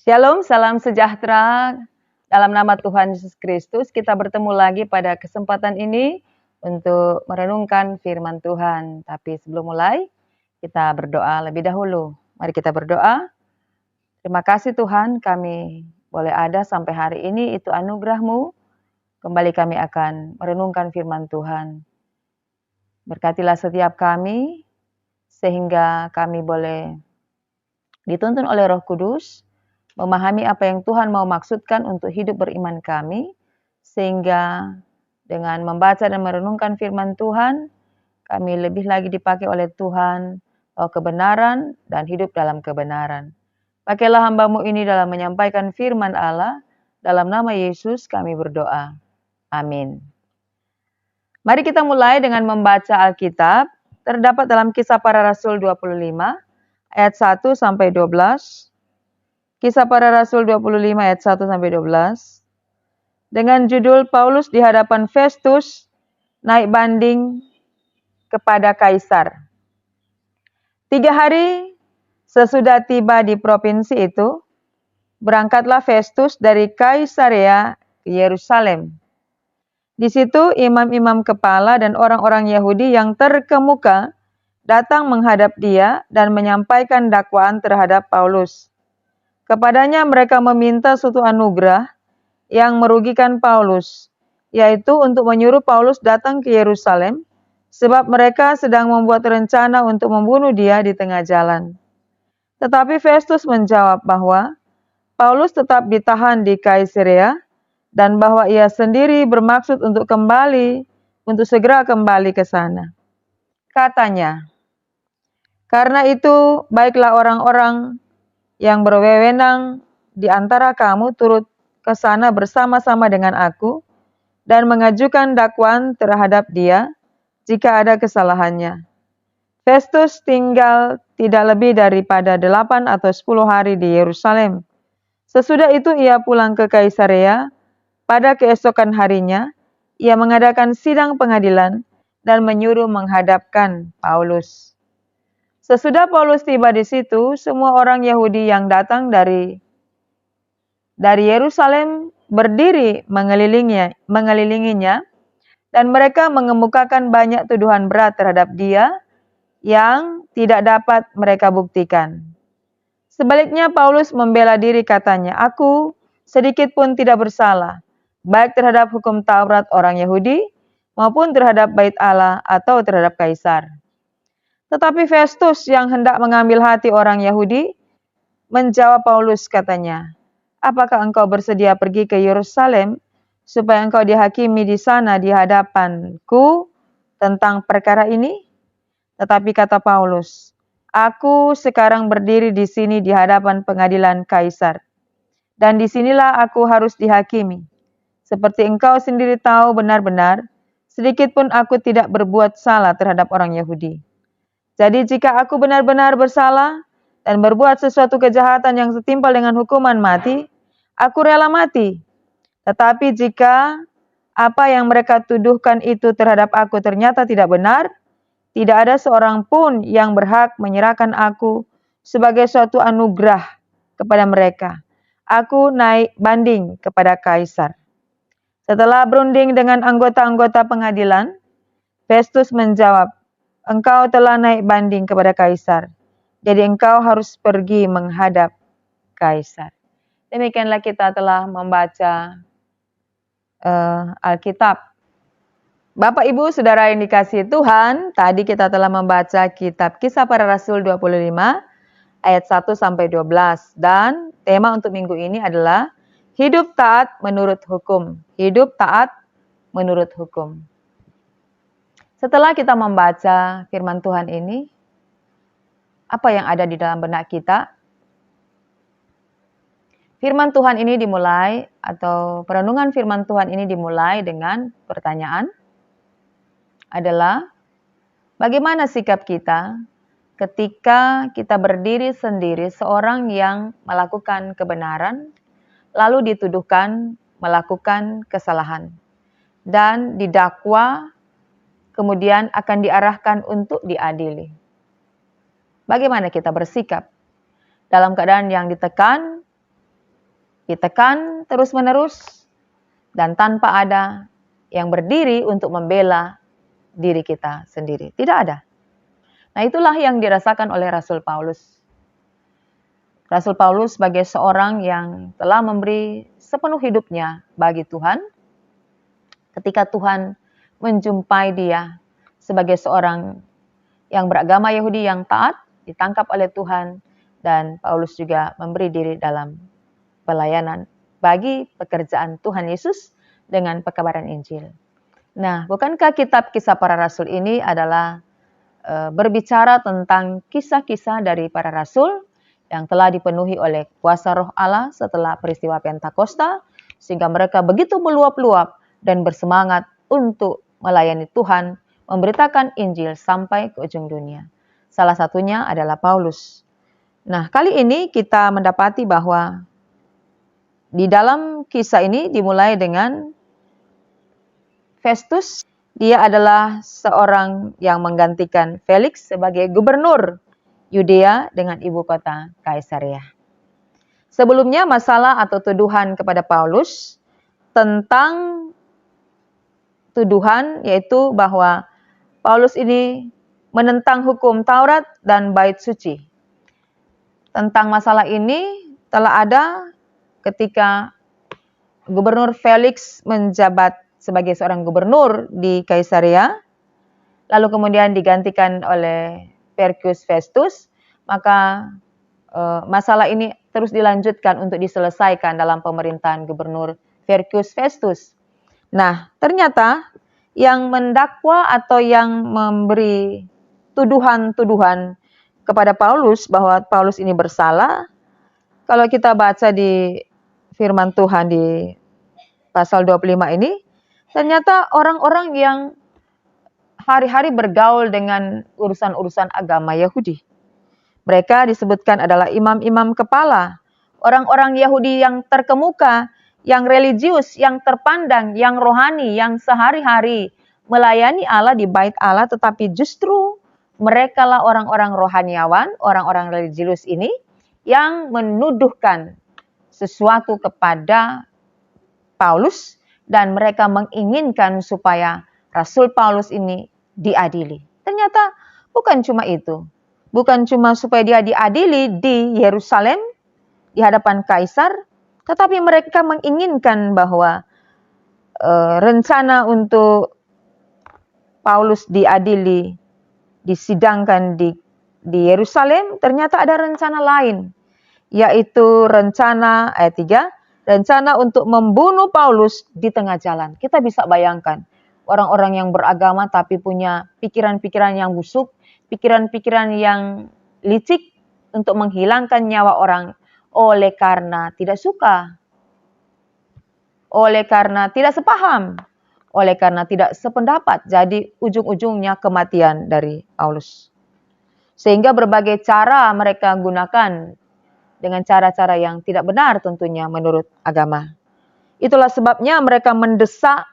Shalom, salam sejahtera. Dalam nama Tuhan Yesus Kristus, kita bertemu lagi pada kesempatan ini untuk merenungkan firman Tuhan. Tapi sebelum mulai, kita berdoa lebih dahulu. Mari kita berdoa. Terima kasih Tuhan, kami boleh ada sampai hari ini, itu anugerah-Mu. Kembali kami akan merenungkan firman Tuhan. Berkatilah setiap kami, sehingga kami boleh dituntun oleh Roh Kudus, memahami apa yang Tuhan mau maksudkan untuk hidup beriman kami, sehingga dengan membaca dan merenungkan firman Tuhan, kami lebih lagi dipakai oleh Tuhan, kebenaran dan hidup dalam kebenaran. Pakailah hamba-Mu ini dalam menyampaikan firman Allah, dalam nama Yesus kami berdoa. Amin. Mari kita mulai dengan membaca Alkitab, terdapat dalam Kisah Para Rasul 25, ayat 1 sampai 12. Kisah Para Rasul 25 ayat 1 sampai 12. Dengan judul Paulus di hadapan Festus naik banding kepada Kaisar. 3 hari sesudah tiba di provinsi itu, berangkatlah Festus dari Kaisarea ke Yerusalem. Di situ imam-imam kepala dan orang-orang Yahudi yang terkemuka datang menghadap dia dan menyampaikan dakwaan terhadap Paulus. Kepadanya mereka meminta suatu anugerah yang merugikan Paulus, yaitu untuk menyuruh Paulus datang ke Yerusalem, sebab mereka sedang membuat rencana untuk membunuh dia di tengah jalan. Tetapi Festus menjawab bahwa Paulus tetap ditahan di Kaisarea dan bahwa ia sendiri bermaksud untuk segera kembali ke sana. Katanya, "Karena itu baiklah orang-orang yang berwenang di antara kamu turut ke sana bersama-sama dengan aku dan mengajukan dakwaan terhadap dia jika ada kesalahannya." Festus tinggal tidak lebih daripada 8 atau 10 hari di Yerusalem. Sesudah itu ia pulang ke Kaisarea. Pada keesokan harinya, ia mengadakan sidang pengadilan dan menyuruh menghadapkan Paulus. Sesudah Paulus tiba di situ, semua orang Yahudi yang datang dari Yerusalem berdiri mengelilinginya, dan mereka mengemukakan banyak tuduhan berat terhadap dia yang tidak dapat mereka buktikan. Sebaliknya Paulus membela diri, katanya, "Aku sedikit pun tidak bersalah, baik terhadap hukum Taurat orang Yahudi maupun terhadap bait Allah atau terhadap Kaisar." Tetapi Festus yang hendak mengambil hati orang Yahudi menjawab Paulus, katanya, "Apakah engkau bersedia pergi ke Yerusalem supaya engkau dihakimi di sana di hadapanku tentang perkara ini?" Tetapi kata Paulus, "Aku sekarang berdiri di sini di hadapan pengadilan Kaisar, dan di sinilah aku harus dihakimi. Seperti engkau sendiri tahu benar-benar, sedikit pun aku tidak berbuat salah terhadap orang Yahudi. Jadi jika aku benar-benar bersalah dan berbuat sesuatu kejahatan yang setimpal dengan hukuman mati, aku rela mati. Tetapi jika apa yang mereka tuduhkan itu terhadap aku ternyata tidak benar, tidak ada seorang pun yang berhak menyerahkan aku sebagai suatu anugerah kepada mereka. Aku naik banding kepada Kaisar." Setelah berunding dengan anggota-anggota pengadilan, Festus menjawab, "Engkau telah naik banding kepada Kaisar, jadi engkau harus pergi menghadap Kaisar." Demikianlah kita telah membaca Alkitab. Bapak, Ibu, Saudara yang dikasihi Tuhan, tadi kita telah membaca kitab Kisah Para Rasul 25 ayat 1 sampai 12, dan tema untuk minggu ini adalah hidup taat menurut hukum. Hidup taat menurut hukum. Setelah kita membaca firman Tuhan ini, apa yang ada di dalam benak kita? Firman Tuhan ini dimulai, atau perenungan firman Tuhan ini dimulai dengan pertanyaan adalah, bagaimana sikap kita ketika kita berdiri sendiri seorang yang melakukan kebenaran, lalu dituduhkan melakukan kesalahan, dan didakwa, kemudian akan diarahkan untuk diadili. Bagaimana kita bersikap dalam keadaan yang ditekan, ditekan terus-menerus, dan tanpa ada yang berdiri untuk membela diri kita sendiri. Tidak ada. Nah, itulah yang dirasakan oleh Rasul Paulus. Rasul Paulus sebagai seorang yang telah memberi sepenuh hidupnya bagi Tuhan, ketika Tuhan menjumpai dia sebagai seorang yang beragama Yahudi yang taat, ditangkap oleh Tuhan, dan Paulus juga memberi diri dalam pelayanan bagi pekerjaan Tuhan Yesus dengan pekabaran Injil. Nah, bukankah kitab Kisah Para Rasul ini adalah berbicara tentang kisah-kisah dari para rasul yang telah dipenuhi oleh kuasa Roh Allah setelah peristiwa Pentakosta, sehingga mereka begitu meluap-luap dan bersemangat untuk melayani Tuhan, memberitakan Injil sampai ke ujung dunia. Salah satunya adalah Paulus. Nah, kali ini kita mendapati bahwa di dalam kisah ini dimulai dengan Festus. Dia adalah seorang yang menggantikan Felix sebagai gubernur Yudea dengan ibu kota Kaisarea. Sebelumnya masalah atau tuduhan kepada Paulus tentang tuduhan yaitu bahwa Paulus ini menentang hukum Taurat dan bait suci. Tentang masalah ini telah ada ketika Gubernur Felix menjabat sebagai seorang gubernur di Kaisarea, lalu kemudian digantikan oleh Porcius Festus, maka masalah ini terus dilanjutkan untuk diselesaikan dalam pemerintahan Gubernur Porcius Festus. Nah, ternyata yang mendakwa atau yang memberi tuduhan-tuduhan kepada Paulus bahwa Paulus ini bersalah, kalau kita baca di firman Tuhan di pasal 25 ini, ternyata orang-orang yang hari-hari bergaul dengan urusan-urusan agama Yahudi. Mereka disebutkan adalah imam-imam kepala, orang-orang Yahudi yang terkemuka, yang religius, yang terpandang, yang rohani, yang sehari-hari melayani Allah di bait Allah, tetapi justru merekalah orang-orang rohaniawan, orang-orang religius ini yang menuduhkan sesuatu kepada Paulus, dan mereka menginginkan supaya Rasul Paulus ini diadili. Ternyata bukan cuma itu. Bukan cuma supaya dia diadili di Yerusalem, di hadapan Kaisar, tetapi mereka menginginkan bahwa rencana untuk Paulus diadili, disidangkan di Yerusalem, ternyata ada rencana lain, yaitu rencana ayat 3, rencana untuk membunuh Paulus di tengah jalan. Kita bisa bayangkan orang-orang yang beragama tapi punya pikiran-pikiran yang busuk, pikiran-pikiran yang licik untuk menghilangkan nyawa orang oleh karena tidak suka, oleh karena tidak sepaham, oleh karena tidak sependapat. Jadi ujung-ujungnya kematian dari Paulus. Sehingga berbagai cara mereka gunakan dengan cara-cara yang tidak benar tentunya menurut agama. Itulah sebabnya mereka mendesak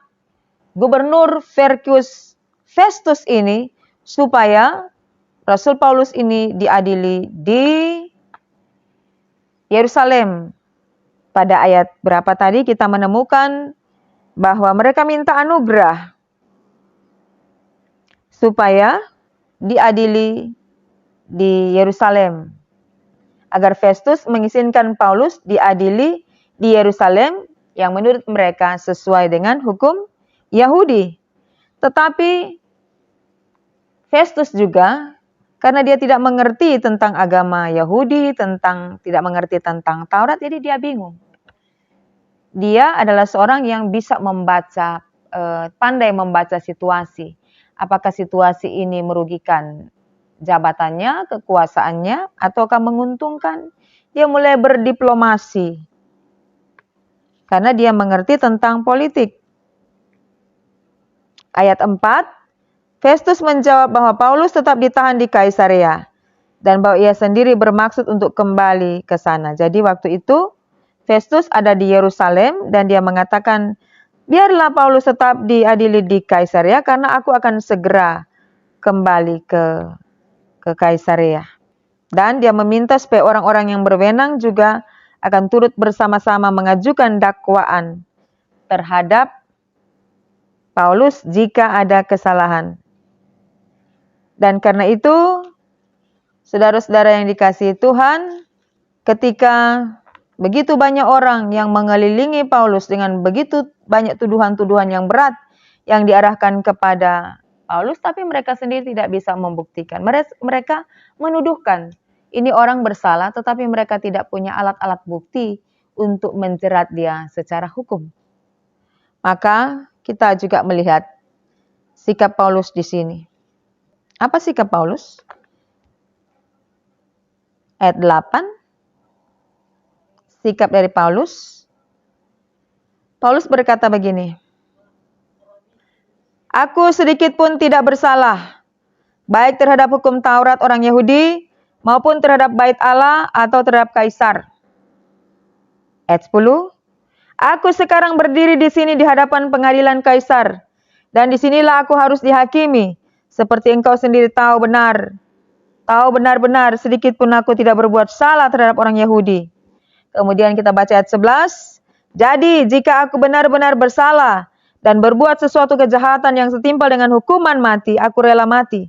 Gubernur Porcius Festus ini supaya Rasul Paulus ini diadili di Yerusalem. Pada ayat berapa tadi kita menemukan bahwa mereka minta anugerah supaya diadili di Yerusalem, agar Festus mengizinkan Paulus diadili di Yerusalem yang menurut mereka sesuai dengan hukum Yahudi. Tetapi Festus juga, karena dia tidak mengerti tentang agama Yahudi, tidak mengerti tentang Taurat, jadi dia bingung. Dia adalah seorang yang bisa membaca, pandai membaca situasi. Apakah situasi ini merugikan jabatannya, kekuasaannya, ataukah menguntungkan? Dia mulai berdiplomasi karena dia mengerti tentang politik. Ayat 4, Festus menjawab bahwa Paulus tetap ditahan di Kaisarea dan bahwa ia sendiri bermaksud untuk kembali ke sana. Jadi waktu itu Festus ada di Yerusalem dan dia mengatakan, biarlah Paulus tetap diadili di Kaisarea karena aku akan segera kembali ke Kaisarea. Dan dia meminta supaya orang-orang yang berwenang juga akan turut bersama-sama mengajukan dakwaan terhadap Paulus jika ada kesalahan. Dan karena itu, saudara-saudara yang dikasihi Tuhan, ketika begitu banyak orang yang mengelilingi Paulus dengan begitu banyak tuduhan-tuduhan yang berat yang diarahkan kepada Paulus, tapi mereka sendiri tidak bisa membuktikan. Mereka menuduhkan ini orang bersalah, tetapi mereka tidak punya alat-alat bukti untuk menjerat dia secara hukum. Maka kita juga melihat sikap Paulus di sini. Apa sikap Paulus? Ayat 8. Sikap dari Paulus. Paulus berkata begini, "Aku sedikit pun tidak bersalah, baik terhadap hukum Taurat orang Yahudi, maupun terhadap bait Allah atau terhadap Kaisar." Ayat 10. "Aku sekarang berdiri di sini di hadapan pengadilan Kaisar, dan di sinilah aku harus dihakimi, seperti engkau sendiri tahu benar-benar sedikit pun aku tidak berbuat salah terhadap orang Yahudi." Kemudian kita baca ayat 11. "Jadi jika aku benar-benar bersalah dan berbuat sesuatu kejahatan yang setimpal dengan hukuman mati, aku rela mati.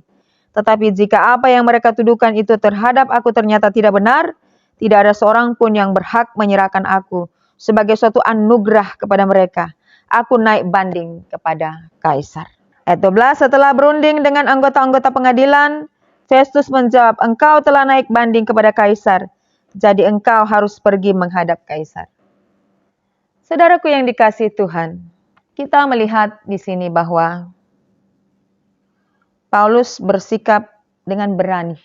Tetapi jika apa yang mereka tuduhkan itu terhadap aku ternyata tidak benar, tidak ada seorang pun yang berhak menyerahkan aku sebagai suatu anugerah kepada mereka. Aku naik banding kepada Kaisar." Ayat 12, setelah berunding dengan anggota-anggota pengadilan, Festus menjawab, "Engkau telah naik banding kepada Kaisar, jadi engkau harus pergi menghadap Kaisar." Saudaraku yang dikasihi Tuhan, kita melihat di sini bahwa Paulus bersikap dengan berani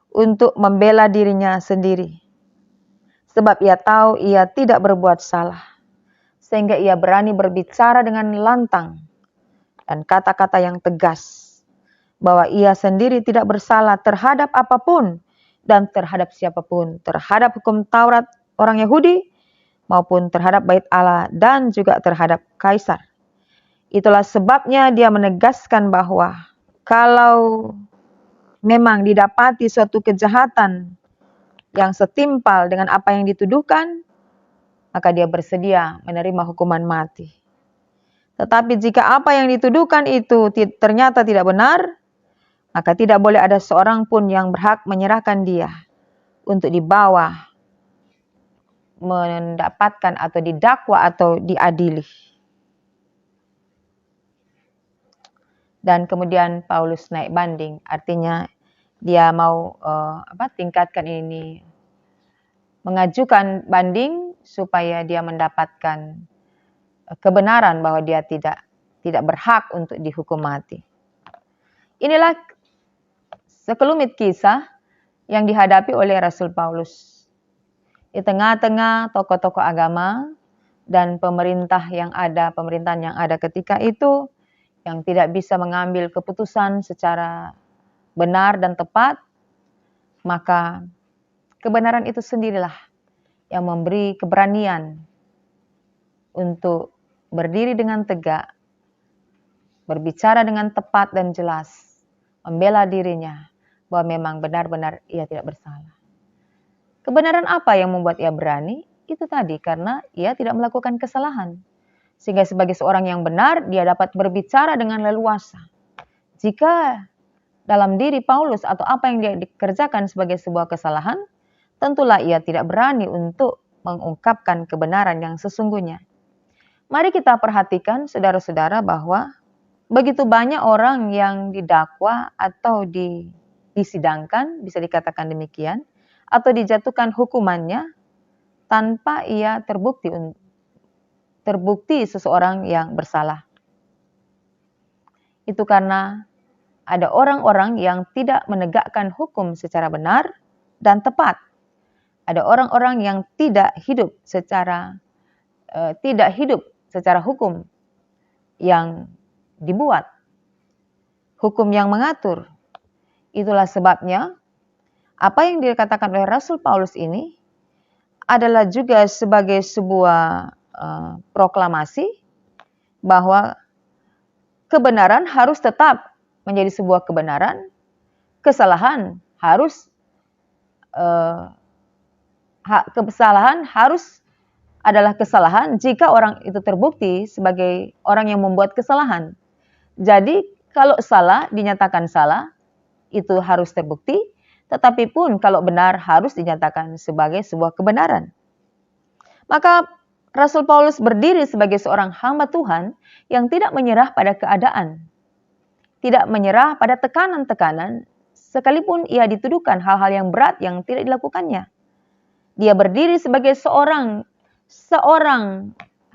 untuk membela dirinya sendiri. Sebab ia tahu ia tidak berbuat salah. Sehingga ia berani berbicara dengan lantang dan kata-kata yang tegas. Bahwa ia sendiri tidak bersalah terhadap apapun dan terhadap siapapun. Terhadap hukum Taurat orang Yahudi maupun terhadap bait Allah dan juga terhadap Kaisar. Itulah sebabnya dia menegaskan bahwa kalau memang didapati suatu kejahatan yang setimpal dengan apa yang dituduhkan, maka dia bersedia menerima hukuman mati. Tetapi jika apa yang dituduhkan itu ternyata tidak benar, maka tidak boleh ada seorang pun yang berhak menyerahkan dia untuk dibawa, mendapatkan atau didakwa atau diadili. Dan kemudian Paulus naik banding, artinya dia mau tingkatkan ini, mengajukan banding supaya dia mendapatkan kebenaran bahwa dia tidak berhak untuk dihukum mati. Inilah sekelumit kisah yang dihadapi oleh Rasul Paulus di tengah-tengah tokoh-tokoh agama dan pemerintahan yang ada ketika itu, yang tidak bisa mengambil keputusan secara benar dan tepat, maka kebenaran itu sendirilah yang memberi keberanian untuk berdiri dengan tegak, berbicara dengan tepat dan jelas, membela dirinya bahwa memang benar-benar ia tidak bersalah. Kebenaran apa yang membuat ia berani? Itu tadi, karena ia tidak melakukan kesalahan. Sehingga sebagai seorang yang benar, dia dapat berbicara dengan leluasa. Jika dalam diri Paulus atau apa yang dia dikerjakan sebagai sebuah kesalahan, tentulah ia tidak berani untuk mengungkapkan kebenaran yang sesungguhnya. Mari kita perhatikan saudara-saudara bahwa begitu banyak orang yang didakwa atau disidangkan, bisa dikatakan demikian, atau dijatuhkan hukumannya tanpa ia terbukti seseorang yang bersalah. Itu karena ada orang-orang yang tidak menegakkan hukum secara benar dan tepat. Ada orang-orang yang tidak hidup secara hukum yang dibuat, hukum yang mengatur. Itulah sebabnya apa yang dikatakan oleh Rasul Paulus ini adalah juga sebagai sebuah proklamasi bahwa kebenaran harus tetap menjadi sebuah kebenaran, kesalahan harus kesalahan harus adalah kesalahan jika orang itu terbukti sebagai orang yang membuat kesalahan. Jadi kalau salah dinyatakan salah, itu harus terbukti, tetapi pun kalau benar harus dinyatakan sebagai sebuah kebenaran. Maka Rasul Paulus berdiri sebagai seorang hamba Tuhan yang tidak menyerah pada keadaan, tidak menyerah pada tekanan-tekanan, sekalipun ia dituduhkan hal-hal yang berat yang tidak dilakukannya. Dia berdiri sebagai seorang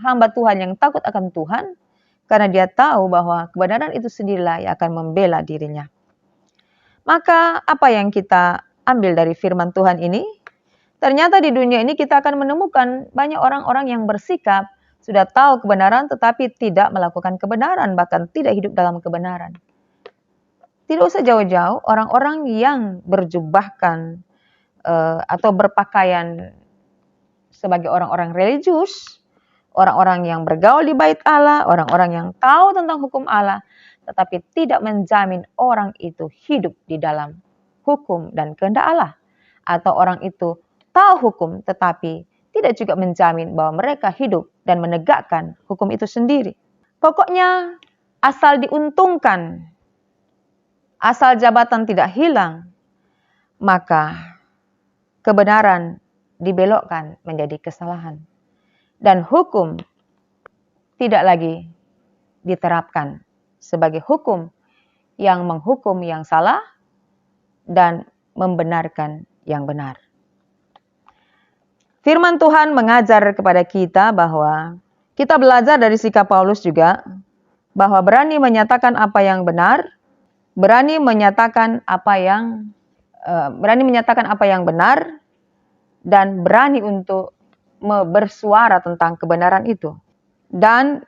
hamba Tuhan yang takut akan Tuhan, karena dia tahu bahwa kebenaran itu sendirilah yang akan membela dirinya. Maka apa yang kita ambil dari firman Tuhan ini? Ternyata di dunia ini kita akan menemukan banyak orang-orang yang bersikap sudah tahu kebenaran tetapi tidak melakukan kebenaran, bahkan tidak hidup dalam kebenaran. Tidak usah jauh-jauh, orang-orang yang berjubahkan atau berpakaian sebagai orang-orang religius, orang-orang yang bergaul di bait Allah, orang-orang yang tahu tentang hukum Allah, tetapi tidak menjamin orang itu hidup di dalam hukum dan kehendak Allah. Atau orang itu tahu hukum tetapi tidak juga menjamin bahwa mereka hidup dan menegakkan hukum itu sendiri. Pokoknya asal diuntungkan, asal jabatan tidak hilang, maka kebenaran dibelokkan menjadi kesalahan. Dan hukum tidak lagi diterapkan sebagai hukum yang menghukum yang salah dan membenarkan yang benar. Firman Tuhan mengajar kepada kita bahwa kita belajar dari sikap Paulus juga, bahwa berani menyatakan apa yang benar, berani menyatakan apa yang benar, dan berani untuk bersuara tentang kebenaran itu. Dan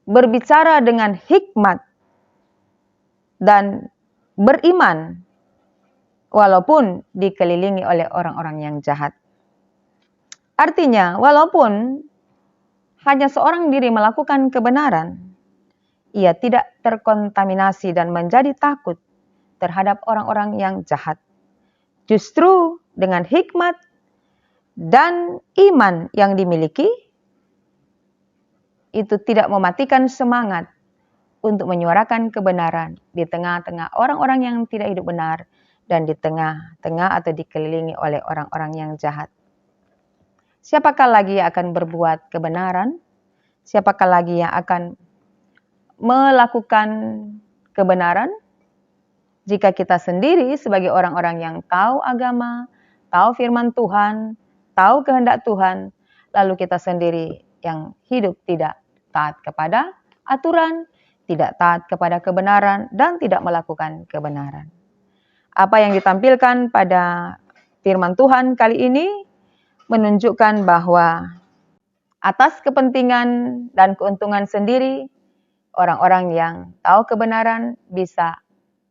berbicara dengan hikmat dan beriman walaupun dikelilingi oleh orang-orang yang jahat. Artinya, walaupun hanya seorang diri melakukan kebenaran, ia tidak terkontaminasi dan menjadi takut terhadap orang-orang yang jahat. Justru dengan hikmat dan iman yang dimiliki, itu tidak mematikan semangat untuk menyuarakan kebenaran di tengah-tengah orang-orang yang tidak hidup benar dan di tengah-tengah atau dikelilingi oleh orang-orang yang jahat. Siapakah lagi yang akan berbuat kebenaran? Siapakah lagi yang akan melakukan kebenaran? Jika kita sendiri sebagai orang-orang yang tahu agama, tahu firman Tuhan, tahu kehendak Tuhan, lalu kita sendiri yang hidup tidak taat kepada aturan, tidak taat kepada kebenaran, dan tidak melakukan kebenaran. Apa yang ditampilkan pada firman Tuhan kali ini menunjukkan bahwa atas kepentingan dan keuntungan sendiri, orang-orang yang tahu kebenaran bisa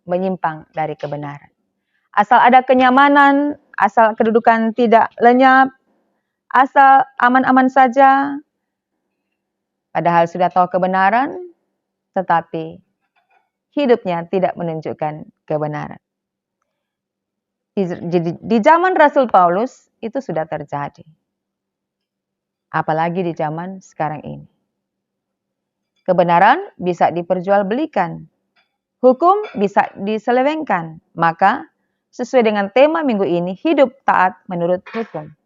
menyimpang dari kebenaran. Asal ada kenyamanan, asal kedudukan tidak lenyap, asal aman-aman saja, padahal sudah tahu kebenaran, tetapi hidupnya tidak menunjukkan kebenaran. Di zaman Rasul Paulus itu sudah terjadi. Apalagi di zaman sekarang ini. Kebenaran bisa diperjualbelikan. Hukum bisa diselewengkan. Maka sesuai dengan tema minggu ini, hidup taat menurut hukum.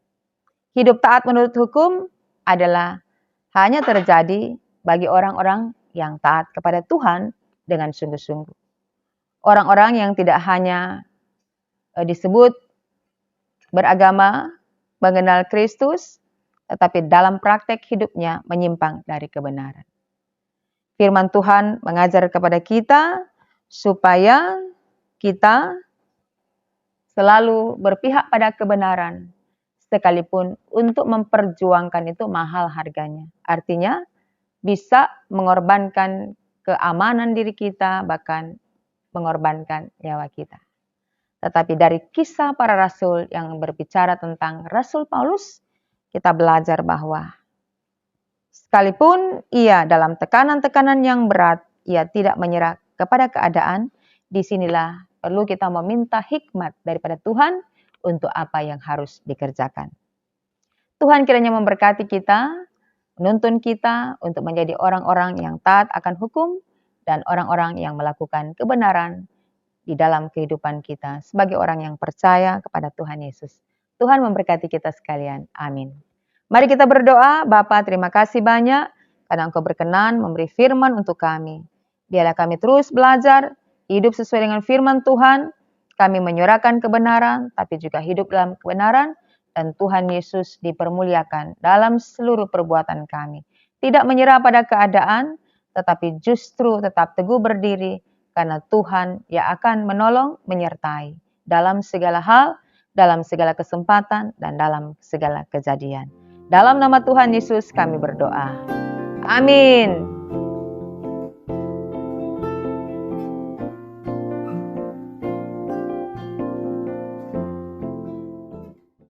Hidup taat menurut hukum adalah hanya terjadi bagi orang-orang yang taat kepada Tuhan dengan sungguh-sungguh. Orang-orang yang tidak hanya disebut beragama, mengenal Kristus, tetapi dalam praktek hidupnya menyimpang dari kebenaran. Firman Tuhan mengajar kepada kita supaya kita selalu berpihak pada kebenaran, sekalipun untuk memperjuangkan itu mahal harganya. Artinya bisa mengorbankan keamanan diri kita, bahkan mengorbankan nyawa kita. Tetapi dari kisah para rasul yang berbicara tentang Rasul Paulus, kita belajar bahwa sekalipun ia dalam tekanan-tekanan yang berat, ia tidak menyerah kepada keadaan. Disinilah perlu kita meminta hikmat daripada Tuhan untuk apa yang harus dikerjakan. Tuhan kiranya memberkati kita, menuntun kita untuk menjadi orang-orang yang taat akan hukum dan orang-orang yang melakukan kebenaran di dalam kehidupan kita sebagai orang yang percaya kepada Tuhan Yesus. Tuhan memberkati kita sekalian. Amin. Mari kita berdoa. Bapa, terima kasih banyak karena Engkau berkenan memberi firman untuk kami. Biarlah kami terus belajar, hidup sesuai dengan firman Tuhan. Kami menyuarakan kebenaran, tapi juga hidup dalam kebenaran. Dan Tuhan Yesus dipermuliakan dalam seluruh perbuatan kami. Tidak menyerah pada keadaan, tetapi justru tetap teguh berdiri, karena Tuhan yang akan menolong, menyertai dalam segala hal, dalam segala kesempatan, dan dalam segala kejadian. Dalam nama Tuhan Yesus kami berdoa. Amin.